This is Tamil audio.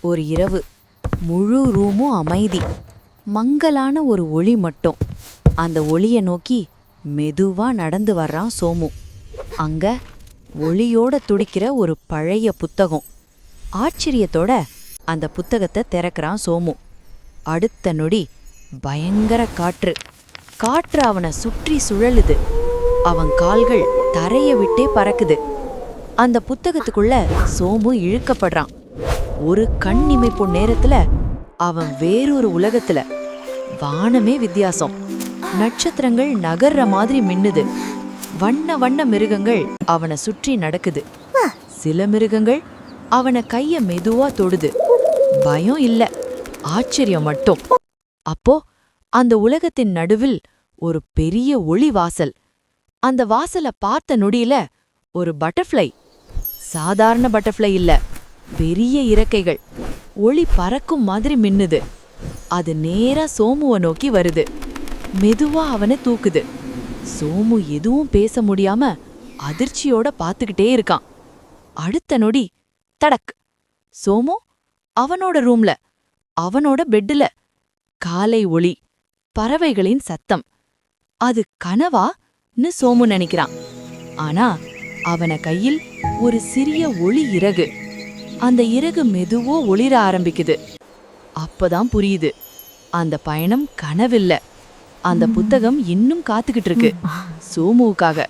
ஒரு இரவு முழு ரூமும் அமைதி. மங்கலான ஒரு ஒளி மட்டும். அந்த ஒளியை நோக்கி மெதுவா நடந்து வர்றான் சோமு. அங்க ஒளியோட துடிக்கிற ஒரு பழைய புத்தகம். ஆச்சரியத்தோட அந்த புத்தகத்தை திறக்கிறான் சோமு. அடுத்த நொடி பயங்கர காற்று. காற்று அவனை சுற்றி சுழலுது. அவன் கால்கள் தரைய விட்டே பறக்குது. அந்த புத்தகத்துக்குள்ள சோமு இழுக்கப்படுறான். ஒரு கண் இமைப்பு நேரத்துல அவன் வேறொரு உலகத்துல. வானமே வித்தியாசம். நட்சத்திரங்கள் நகர்ற மாதிரி மின்னுது. வண்ண வண்ண மிருகங்கள் அவனை சுற்றி நடக்குது. சில மிருகங்கள் அவனை கைய மெதுவா தொடுது. பயம் இல்ல, ஆச்சரியம் மட்டும். அப்போ அந்த உலகத்தின் நடுவில் ஒரு பெரிய ஒளி வாசல். அந்த வாசலை பார்த்த நொடியில ஒரு பட்டர்ஃப்ளை. சாதாரண பட்டர்ஃப்ளை இல்ல, பெரிய இறக்கைகள். ஒளி பறக்கும் மாதிரி மின்னுது. அது நேரா சோமுவை நோக்கி வருது. மெதுவா அவனை தூக்குது. சோமு எதுவும் பேச முடியாம அதிர்ச்சியோட பாத்துக்கிட்டே இருக்கான். அடுத்த நொடி தடக். சோமு அவனோட ரூம்ல, அவனோட பெட்டுல. காலை ஒளி, பறவைகளின் சத்தம். அது கனவான்னு சோமு நினைக்கிறான். ஆனா அவன கையில் ஒரு சிறிய ஒளி இறகு. அந்த இறகு மெதுவோ ஒளிர ஆரம்பிக்குது. அப்பதான் புரியுது, அந்த பயணம் கனவில்ல. அந்த புத்தகம் இன்னும் காத்துக்கிட்டு இருக்கு சோமுவுக்காக.